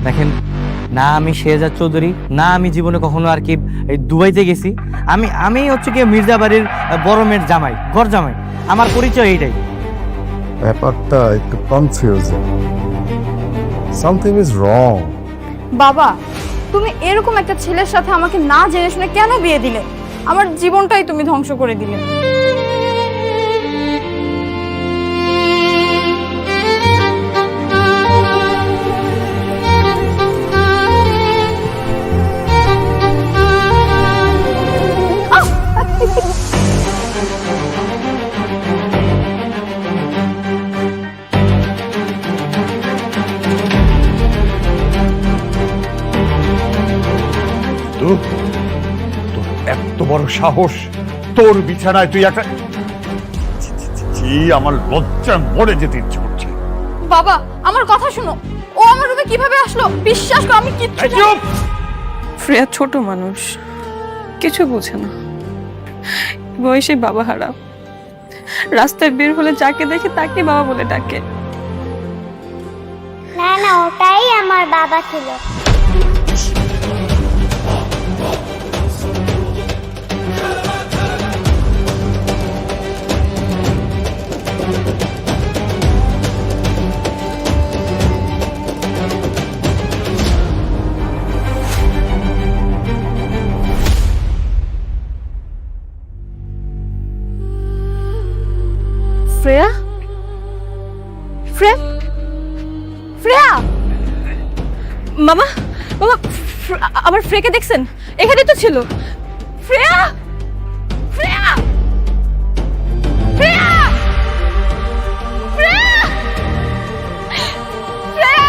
দেখেন, না আমি শেহজাদ চৌধুরী, না আমি জীবনে কখনো আর কি এই দুবাইতে গেছি। আমি আমি হচ্ছে কি মির্জা বাড়ির বড় মেয়ের জামাই, ঘর জামাই। আমার পরিচয় এইটাই। ব্যাপারটা একটু কনফিউজিং। Something is wrong. বাবা, তুমি এরকম একটা ছেলের সাথে আমাকে না জেনে শুনে কেন বিয়ে দিলে? আমার জীবনটাই তুমি ধ্বংস করে দিলে। তোর এত বড় সাহস, তোর বিছানায় তুই একটা আমার লজ্জায় মরে যেতে ইচ্ছে করছে। বাবা, আমার কথা শোনো। ও আমার রুমে কিভাবে আসলো? বিশ্বাস করো, আমি কিচ্ছু জানি না। শ্রেয়া ছোট মানুষ, কিছু বোঝে না। বয়সে বাবা হারা, রাস্তায় বের হলে যাকে দেখে তাকে বাবা বলে ডাকে। না না, ওটাই আমার বাবা ছিল। শ্রেয়া, শ্রেয়া, শ্রেয়া, মামা, মামা, আমার ফ্রেকে দেখছেন? এখানে তো ছিল। শ্রেয়া, শ্রেয়া, শ্রেয়া, শ্রেয়া, শ্রেয়া।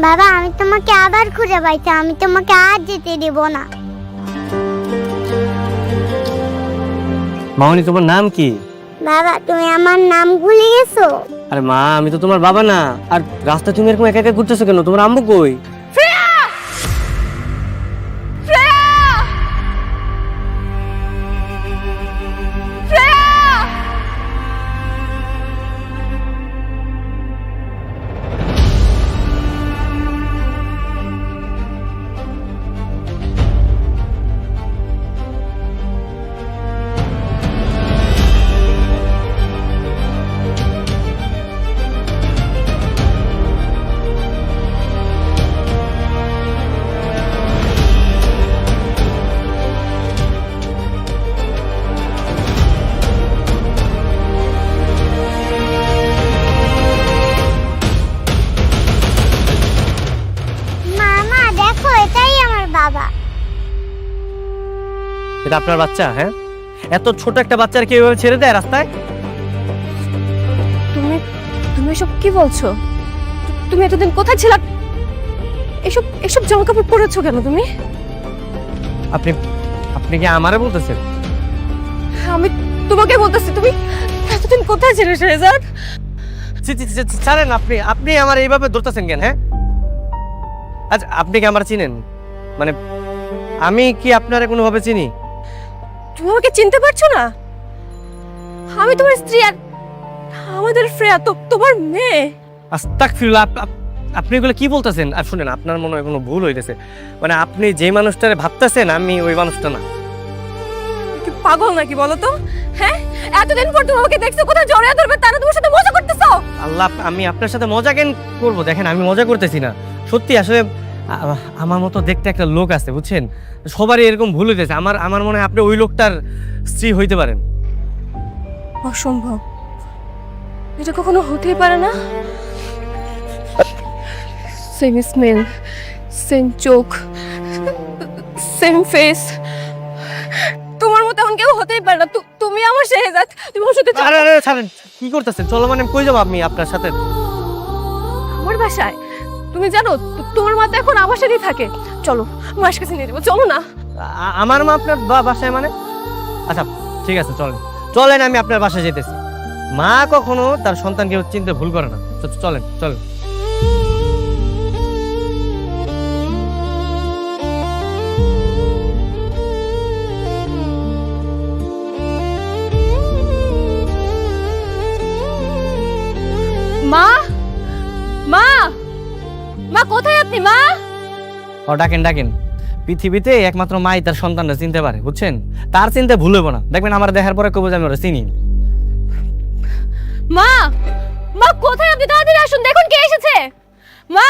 বাবা, আমি তোমাকে আবার খুঁজে পাইছি, আমি তোমাকে আর যেতে দেব না। মামনি, তোমার নাম কি? বাবা, তুমি আমার নাম ভুলে গেছো? আরে মা, আমি তো তোমার বাবা না। আর রাস্তায় তুমি এরকম একা একা ঘুরতেছো কেন? তোমার আম্মু কই? শ্রেয়া, শ্রেয়া, শ্রেয়া। মামা দেখো, এটাই আমার বাবা। এটা আপনার বাচ্চা? হ্যাঁ, এত ছোট একটা বাচ্চার কেউ এভাবে ছেড়ে দেয় রাস্তায়? তুমি তুমি এসব কি বলছো? তুমি এতদিন কোথায় ছিলা? এসব এসব জামা কাপড় পরেছো কেন তুমি? আপনি আপনি কি আমারে বলতেছেন? আমি তোমাকে বলতেছি, তুমি এতদিন কোথায় ছিলে শেহজাদ? ছাড়েন। আপনি আপনি আমার এইভাবে ধরতেছেন কেন? হ্যাঁ, আচ্ছা, আপনি কি আমার চিনেন? মানে আমি কি আপনারে কোনোভাবে চিনি? তুমি আমাকে চিনতে পারছো না? আমি তোমার স্ত্রী, আর আমাদের শ্রেয়া তো তোমার মেয়ে। আস্তাগফিরুল্লাহ, আপনি এগুলো কি বলতেছেন? আর শুনেন, আপনার মনে হয় কোনো ভুল হইতেছে। মানে আপনি যে মানুষটারে ভাবতেছেন, আমি ওই মানুষটা না। কি পাগল নাকি বলো তো? হ্যাঁ, এতদিন পর তুমি আমাকে দেখছো, কোথায় জড়িয়ে ধরবে তারা তোমার সাথে মজা করতেছো। আল্লাহ, আমি আপনার সাথে মজা কেন করবো? দেখেন, আমি মজা করতেছি না, সত্যি। আসলে আমার মতো দেখতে একটা লোক আছে, বুঝছেন? সবারই এরকম ভুল হইতেছে। আমার মনে হয় আপনি ওই লোকটার স্ত্রী হইতে পারেন। অসম্ভব, এটা কখনো হতেই পারে না। সেম স্মেল, সেম চোখ, সেম ফেস। তোমার মতো এমন কেউ হতেই পারে না। তুমি আমার শেহজাদ, তুমি আমার সাথে আরে আরে ছাড়েন, কি করতেছেন? চলো, মানে কই যাবো আমি আপনার সাথে? আমার বাসায়। তুমি জানো তোমার মা তো এখন আমার সাথেই থাকে। চলো, মায়ের কাছে নিয়ে যাবো, চলো না। আমার মা আপনার বাসায় মানে? আচ্ছা ঠিক আছে, চলেন চলেন, আমি আপনার বাসায় যেতেছি। মা কখনো তার সন্তানকে চিনতে ভুল করে না। চলেন চলেন। আপনি মা? ও ডাকেন ডাকেন, পৃথিবীতে একমাত্র মাই তার সন্তানরা চিনতে পারে, বুঝছেন? তার চিন্তা ভুল হইব না, দেখবেন আমার দেখার পরে কবে আমি ওরা চিনি। মা, মা কোথায় আপনি? তাড়াতাড়ি আসুন, দেখুন কে এসেছে। মা,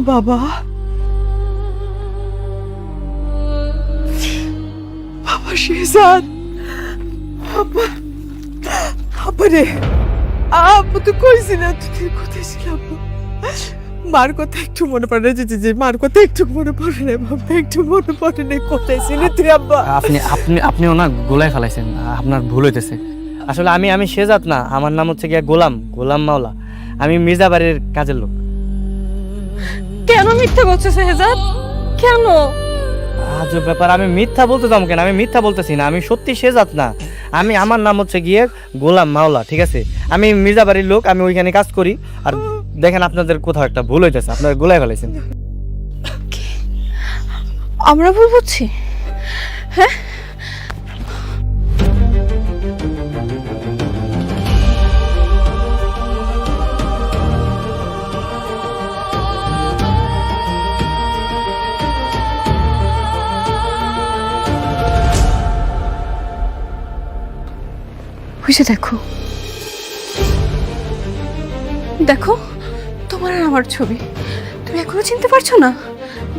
বাবা, বাবা শেহজাদ, আব্বা, আব্বা রে, আব্বা তো কইছি না তুই কোথায় ছিল আব্বা? মার কথা একটু মনে পড়ে, যে মার কথা একটু মনে পড়ে না বাবা, একটু মনে পড়ে না, কোথায় ছিলি তুই আব্বা? আপনি আপনি আপনিও না গোলায় ফেলাইছেন, আপনার ভুল হইতেছে। আসলে আমি শেজাত না, আমার নাম হচ্ছে গিয়া গোলাম মাওলা। আমি মির্জা বাড়ির কাজের লোক। কেন মিথ্যা বলছো শেহজাদ? কেন? আজব ব্যাপার, আমি মিথ্যা বলতে যাবো কেন? আমি মিথ্যা বলতেছি না, আমি সত্যি শেজাত না। আমার নাম হচ্ছে গিয়ে গোলাম মাওলা, ঠিক আছে? আমি মির্জা বাড়ির লোক, আমি ওইখানে কাজ করি। আর দেখেন আপনাদের কোথাও একটা ভুল হইতেছে, আপনারা গোলায় ফেলাইছেন। আমরা ভুল বুঝছি? হ্যাঁ, বুঝে দেখো, দেখো তোমার আর আমার ছবি। তুমি এখনো চিনতে পারছো না?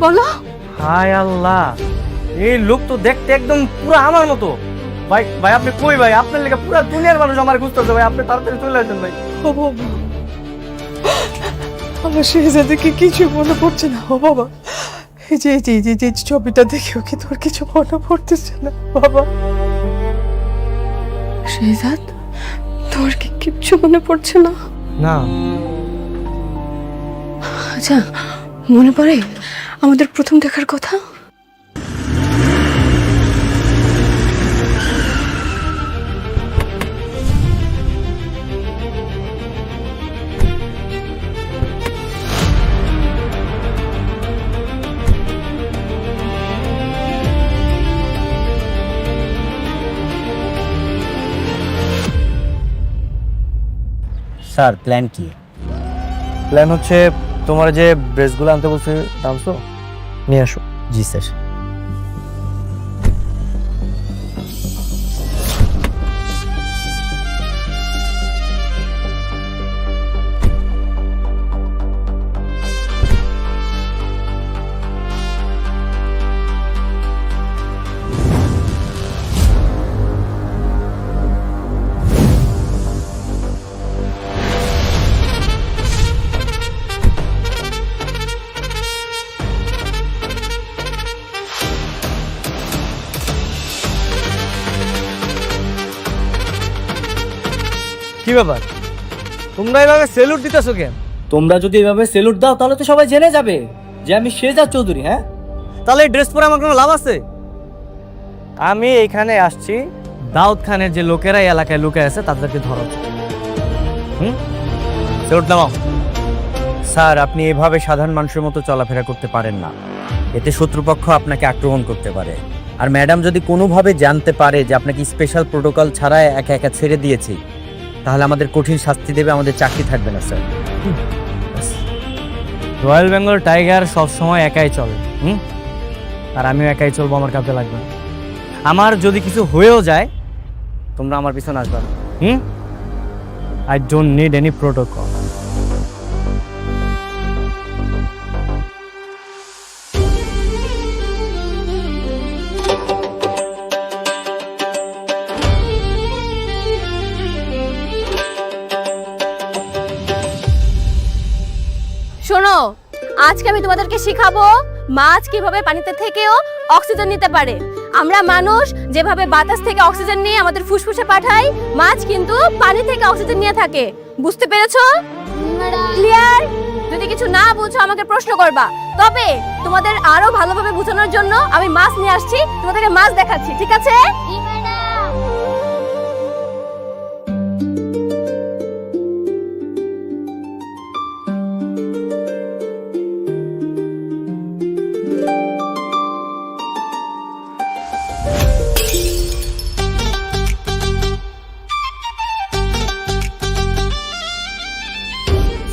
বলো। হায় আল্লাহ, এই লোক তো দেখতে একদম পুরো আমার মতো। ভাই ভাই আপনি কই ভাই? আপনার লেগে পুরো দুনিয়ার মানুষ আমার খুঁজতেছে ভাই, আপনি তাড়াতাড়ি চলে আসেন ভাই। ও বাবা, আমার শেহজাদকে কিছু মনে পড়ছে না। ও বাবা, এই যে ছবিটা দেখেও কি তোর কিছু মনে পড়তেছে না বাবা? শেহজাদ, তোর কি কিচ্ছু মনে পড়ছে না? না। আচ্ছা, মনে পড়ে আমাদের প্রথম দেখার কথা? স্যার প্ল্যান কি? প্ল্যান হচ্ছে তোমার যে ড্রেসগুলো আনতে বলছে আনছো, নিয়ে আসো। জি স্যার। কি ব্যাপার, তোমরা এভাবে সেলুট দিতেছো কেন? তোমরা যদি এভাবে সেলুট দাও তাহলে তো সবাই জেনে যাবে যে আমি শেহজাদ চৌধুরী। হ্যাঁ, তাহলে এই ড্রেস পরে আমার কোনো লাভ আছে? আমি এইখানে আসছি দাউদ খানের যে লোকেরা এই এলাকায় লুকে আছে তাদেরকে ধরাচ্ছে। সেলুট নামাও। স্যার আপনি এভাবে সাধারণ মানুষের মতো চলাফেরা করতে পারেন না, এতে শত্রুপক্ষ আপনাকে আক্রমণ করতে পারে। আর ম্যাডাম যদি কোনোভাবে জানতে পারে যে আপনাকে স্পেশাল প্রোটোকল ছাড়া একা একা ছেড়ে দিয়েছি, তাহলে আমাদের কঠিন শাস্তি দেবে, আমাদের চাকরি থাকবে না স্যার। রয়্যাল বেঙ্গল টাইগার সবসময় একাই চলে, আর আমিও একাই চলবো, আমার কাউকে লাগবে না। আমার যদি কিছু হয়েও যায় তোমরা আমার পিছনে আসবে না। I don't need any protocol. শোনো, আজকে আমি তোমাদেরকে শিখাবো মাছ কিভাবে পানিতে থেকেও অক্সিজেন নিতে পারে। আমরা মানুষ যেভাবে বাতাস থেকে অক্সিজেন নিয়ে আমাদের ফুসফুসে পাঠাই, মাছ কিন্তু পানি থেকে অক্সিজেন নিয়ে থাকে। বুঝতে পেরেছো? ক্লিয়ার? যদি কিছু না বুঝো আমাকে প্রশ্ন করবা। তবে তোমাদের আরো ভালোভাবে বোঝানোর জন্য আমি মাছ নিয়ে আসছি, তোমাদেরকে মাছ দেখাচ্ছি, ঠিক আছে?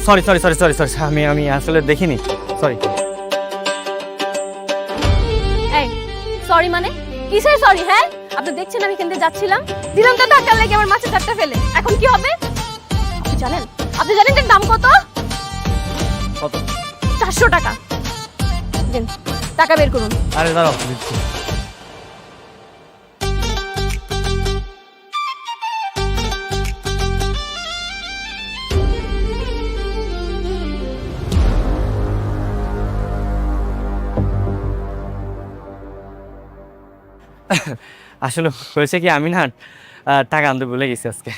Sorry sorry sorry sorry sorry আমি আসলে দেখিনি, সরি। এই সরি মানে কিসের সরি? হ্যাঁ, আপনি দেখছেন আমি এখান থেকে যাচ্ছিলাম, দিলাম তো ধাক্কা লেগে আমার মাছের চারটা ফেলে। এখন কি হবে আপনি জানেন এর দাম কত? কত? 400 টাকা। দিন, টাকা বের করুন। আরে দাঁড়াও, দিচ্ছি। আসলে হয়েছে কি, আমি না টাকা আনতে ভুলে গেছি আজকে।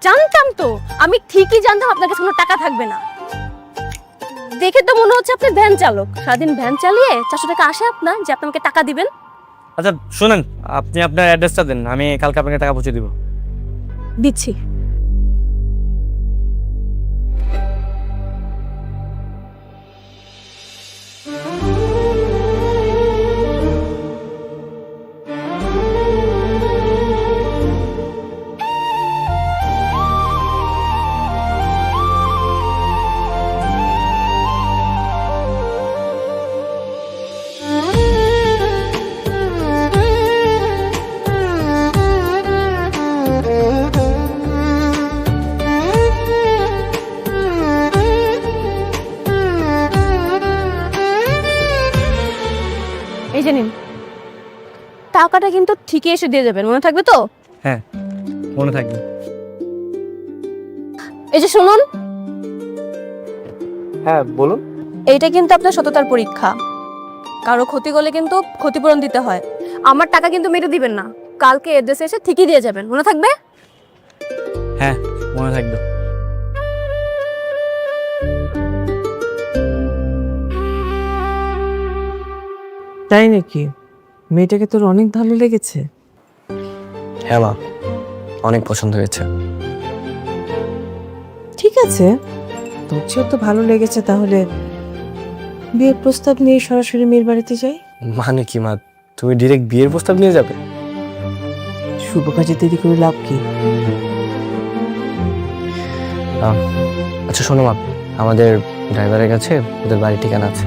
জানতাম তো, আমি ঠিকই জানতাম আপনার কাছে কোনো টাকা থাকবে না। দেখে তো মনে হচ্ছে আপনি ভ্যান চালক, সারাদিন ভ্যান চালিয়ে 400 টাকা আসে আপনার, যে আপনি আমাকে টাকা দিবেন। আচ্ছা শুনেন, আপনি আপনার অ্যাড্রেসটা দেন, আমি কালকে আপনাকে টাকা পৌঁছে দিব। দিচ্ছি। এই যে নিন, টাকাটা কিন্তু ঠিকই এসে দিয়ে যাবেন, মনে থাকবে তো? হ্যাঁ, মনে থাকবে। এই যে শুনুন, হ্যাঁ বলুন। এইটা কিন্তু আপনার সততার পরীক্ষা। কারো ক্ষতি করলে কিন্তু ক্ষতিপূরণ দিতে হয়। আমার টাকা কিন্তু মেরে দিবেন না, কালকে এড্রেসে এসে ঠিকই দিয়ে যাবেন, মনে থাকবে? হ্যাঁ, মনে থাকবে। তাই নাকি? মেয়েটাকে তোর অনেক ভালো লেগেছে? হ্যাঁ মা, অনেক পছন্দ হয়েছে। ঠিক আছে, তোর যেহেতু ভালো লেগেছে, তাহলে বিয়ের প্রস্তাব নিয়ে সরাসরি মেয়ের বাড়িতে যাই। মানে কি মা, তুমি ডিরেক্ট বিয়ের প্রস্তাব নিয়ে যাবে? শুভ কাজে দেরি করে লাভ কি? আচ্ছা শোনো মা, আমাদের ড্রাইভারের কাছে ওদের বাড়ির ঠিকানা আছে।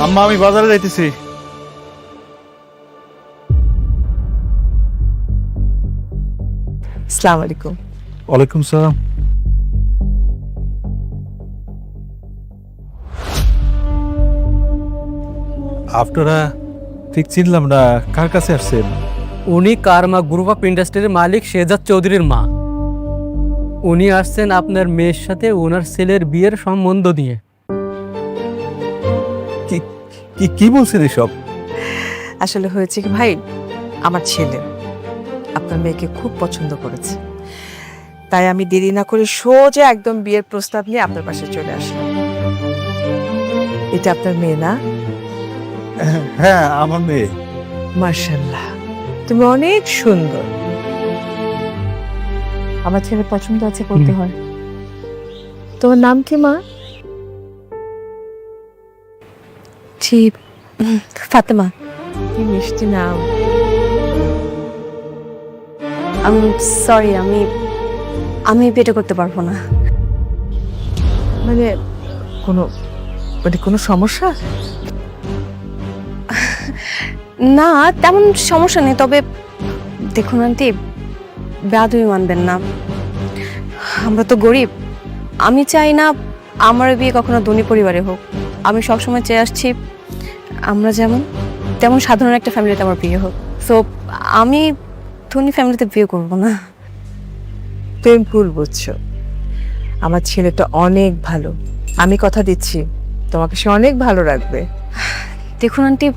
আম্মা, আমি বাজারে যাইতেছি। আসসালামু আলাইকুম। ওয়ালাইকুম সালাম। আপনারা ঠিক চিনলাম না, কার কাছে আসছেন? উনি কারমা গ্রুপ অফ ইন্ডাস্ট্রির মালিক শেহজাদ চৌধুরীর মা। উনি আসছেন আপনার মেয়ের সাথে ওনার ছেলের বিয়ের সম্বন্ধ নিয়ে। কি বলছেন এসব? আসলে হয়েছে কি ভাই, আমার ছেলে আপনার মেয়েকে খুব পছন্দ করেছে, তাই আমি দেরি না করে সোজা একদম বিয়ের প্রস্তাব নিয়ে আপনার পাশে চলে আসলাম। এটা আপনার মেয়ে না? হ্যাঁ, আমার মেয়ে। মার্শাল্লাহ, তুমি অনেক সুন্দর। আমার ছেলে পছন্দ আছে বলতে হয়। তোমার নাম কি মা? জি, ফাতেমা। কি মিষ্টি নাম। আমি সরি, আমি বিয়ে করতে পারবো না। মানে কোনো সমস্যা? না, তেমন সমস্যা নেই, তবে দেখুন আন্টি, বেয়াদবি মানবেন না, আমরা তো গরিব। আমি চাই না আমার বিয়ে কখনো ধনী পরিবারে হোক। আমি সবসময় চেয়ে আসছি আমরা যেমন তেমন সাধারণ একটা ফ্যামিলিতে আমার বিয়ে হোক। সো আমি ধনী ফ্যামিলিতে বিয়ে করব না। তুমি ভুল বুঝছো। আমার ছেলেটা অনেক ভালো, আমি কথা দিচ্ছি তোমাকে সে অনেক ভালো রাখবে। দেখুন আন্টি,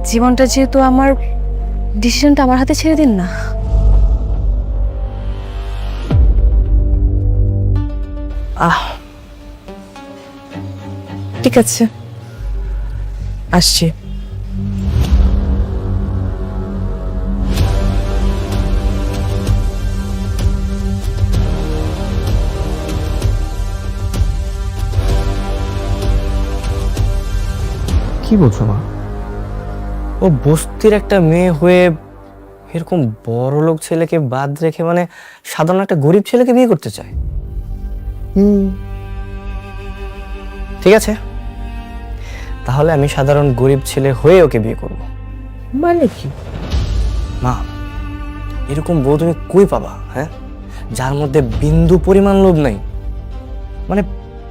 জীবনটা যেহেতু আমার, ডিসিশনটা আমার হাতে ছেড়ে দিন না। ঠিক আছে, আসছি। কি বলছো মা? ও বস্তির একটা মেয়ে হয়ে এরকম বড় লোক ছেলেকে বাদ রেখে মানে সাধারণ একটা গরিব ছেলেকে বিয়ে করতে চায়? ঠিক আছে, তাহলে আমি সাধারণ গরিব ছেলে হয়ে ওকে বিয়ে করব। মানে কি? মা, এরকম বউ তুমি কই পাবা? হ্যাঁ, যার মধ্যে বিন্দু পরিমাণ লোভ নাই। মানে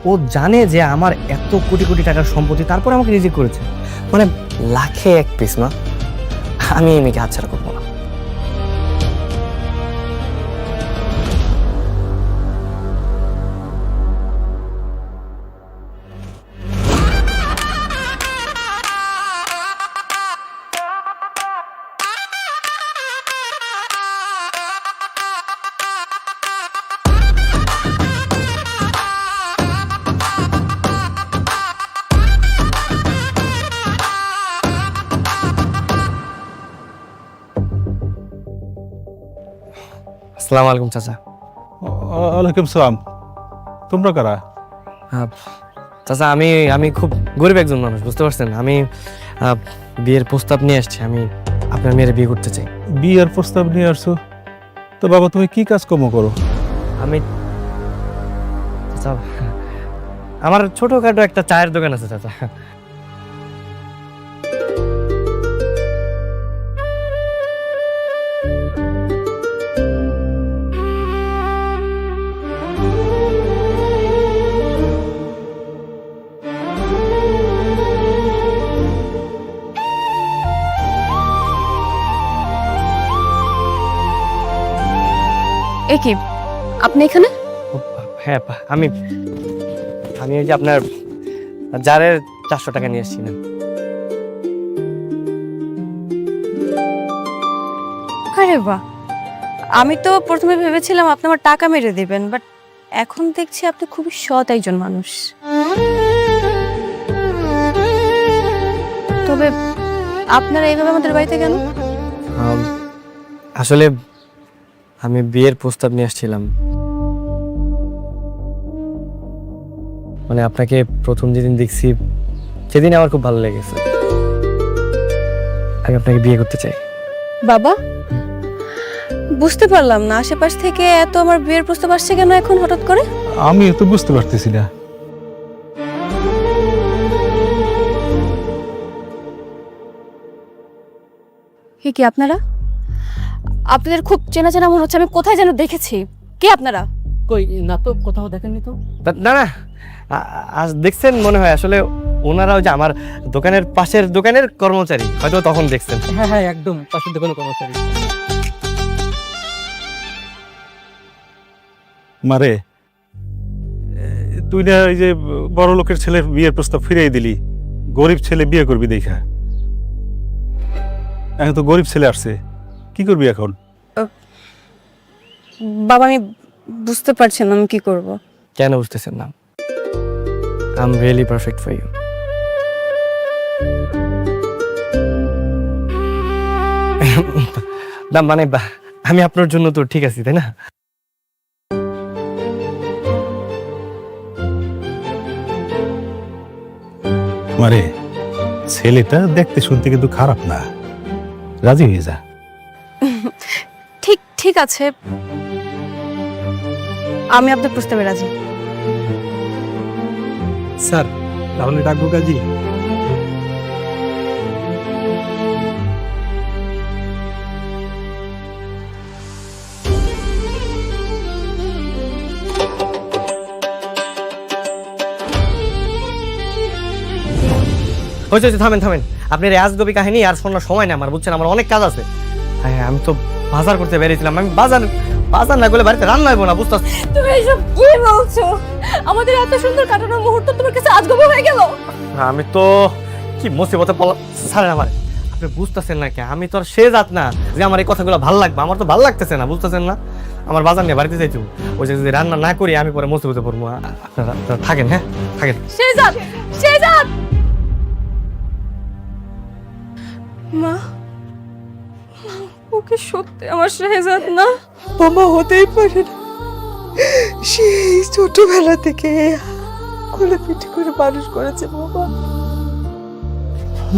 ও জানে যে আমার এত কোটি কোটি টাকার সম্পত্তি, তারপর আমাকে রিজেক্ট করেছে। মানে লাখে এক পিস। মা, আমি এই মেয়েকে হাতছাড়া করবো না। আসসালামু আলাইকুম চাচা। ওয়ালাইকুম সালাম। তোমরা কারা? চাচা, আমি খুব গরিব একজন মানুষ, বুঝতে পারছেন? আমি বিয়ের প্রস্তাব নিয়ে আসছি। আমি আপনার মেয়ের বিয়ে করতে চাই। বিয়ের প্রস্তাব নিয়ে আসছো? তো বাবা তুমি কি কাজকর্ম করো? আমি চাচা, আমার ছোটখাটো একটা চায়ের দোকান আছে চাচা। এ কি, আপনি এখানে? হ্যাঁ, আমি এই যে আপনার জারের 400 টাকা নিয়ে এসেছিলাম। আরে বাহ, আমি তো প্রথমে ভেবেছিলাম আপনি আমার টাকা মেরে দিবেন, বাট এখন দেখছি আপনি খুবই সৎ একজন মানুষ। তবে আপনারা এইভাবে আমাদের বাড়িতে কেন? আসলে আমি বিয়ের প্রস্তাব নিয়ে আসছিলাম। মানে আপনাকে প্রথম যেদিন দেখছি সেদিন আমার খুব ভালো লেগেছে। আমি আপনাকে বিয়ে করতে চাই। বাবা, বুঝতে পারলাম না, আশেপাশ থেকে এত আমার বিয়ের প্রস্তাব আসছে কেন এখন হঠাৎ করে? আমি তো বুঝতে পারতেছি না। কি আপনারা? আপনাদের খুব চেনা চেনা মনে হচ্ছে, আমি কোথায় যেন দেখেছি। কে আপনারা? কই না তো, কোথাও দেখেননি তো। না না, আজ দেখছেন মনে হয়। আসলে ওনারা ওই যে আমার দোকানের পাশের দোকানের কর্মচারী, হয়তো তখন দেখছেন। হ্যাঁ হ্যাঁ, একদম পাশের দোকানে কর্মচারী। মারে, তুই না এই যে বড় লোকের ছেলের বিয়ের প্রস্তাব ফিরিয়ে দিলি, গরিব ছেলে বিয়ে করবি দেখা। এখন তো গরিব ছেলে আসছে, কি করবি এখন? বাবা, আমি বুঝতে পারছি না আমি কি করব। কেন বুঝতেছেন না? I am really perfect for you. না মানে আমি আপনার জন্য তো ঠিক আছি, তাই না? মারে, ছেলেটা দেখতে শুনতে কিন্তু খারাপ না, রাজি হয়ে যা। ঠিক ঠিক আছে, আমি আপনার প্রস্তাবে রাজি। স্যার তাহলে ডাকবো কাজী? হয়েছে থামেন থামেন, আপনি রেয়াজগবি কাহিনী আর শোনার সময় নেই আমার, বুঝছেন? আমার অনেক কাজ আছে। হ্যাঁ আমি তো বাজার করতে বেরিয়েছিলাম, আমি বাজার বাজার না করলে বাড়িতে রান্না হইব না, বুঝতে পারছি? তুমি এসব কি বলছো? আমাদের এত সুন্দর কাটানোর মুহূর্ত তোমার কাছে আজগবি হয়ে গেল? আমি তো কি মুসিবতে পড়লাম স্যার আমার, আপনি বুঝতেছেন না কে? আমি তো আর সে জাত না যে আমার এই কথাগুলো ভালো লাগবে, আমার তো ভালো লাগতেছে না, বুঝতেছেন না? আমার বাজার নিয়ে বাড়িতে যাইতে ওই যে যদি রান্না না করি আমি পরে মুসিবতে পড়বো। আপনারা থাকেন, হ্যাঁ থাকেন। শেহজাদ, শেহজাদ! মা, ওকে সত্যি আমার শেহজাদ না? বোমা হতেই পারে না। সেই ছোটবেলা থেকে কোলে পিঠে করে মানুষ করেছে বাবা।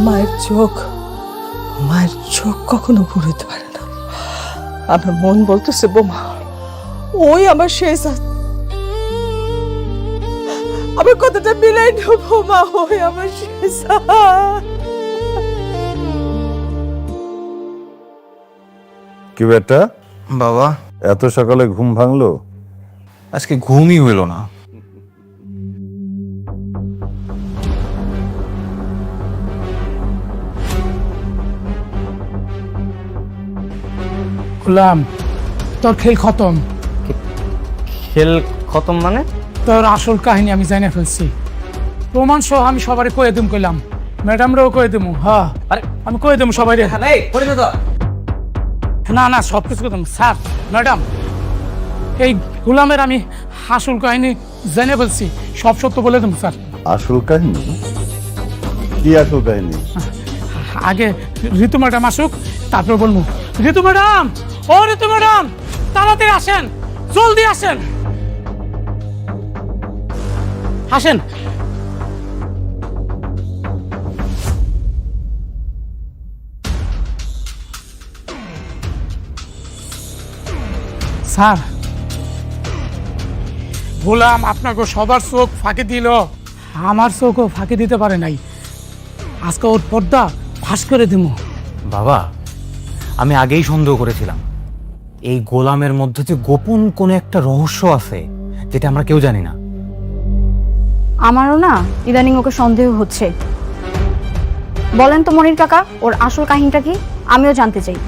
মায়ের চোখ কখনো ঘুরতে পারে না। আমার মন বলতেছে বোমা ওই আমার শেহজাদ। আমার কথাটা মিলাই না বোমা, ওই আমার শেহজাদ। কি বেটা, বাবা, এত সকালে ঘুম ভাঙলো? আজকে ঘুমই হইল না। গোলাম, তোর খেল খতম। খেল খতম মানে? তোর আসল কাহিনী আমি জানে ফেলছি। প্রমাণ সহ আমি সবারে কয়ে দিম কইলাম, ম্যাডামরাও কয়ে দিমু। হ্যাঁ, আরে আমি কয়ে দিমু সবাই। না না, সব কিছু কইতাম। স্যার, ম্যাডাম, এই গোলামের আমি আসল কাহিনী জেনে ফেলছি, সব সত্য বলে দেবো স্যার। আসল কাহিনী? কি আসল কাহিনী? আগে ঋতু ম্যাডাম আসুক, তারপর বলবো। ঋতু ম্যাডাম, ও ঋতু ম্যাডাম, তাড়াতাড়ি আসেন, জলদি আসেন, আসেন। স্যার, গোলাম আপনাকে সবার চোখ ফাঁকি দিল, আমার চোখও ফাঁকি দিতে পারে নাই। আজকে ওর পর্দা ফাঁস করে দিব। বাবা, আমি আগেই সন্দেহ করেছিলাম এই গোলামের মধ্যে যে গোপন কোনো একটা রহস্য আছে যেটা আমরা কেউ জানি না। আমারও না ইদানিং ওকে সন্দেহ হচ্ছে। বলেন তো মনির কাকা, ওর আসল কাহিনীটা কি? আমিও জানতে চাই।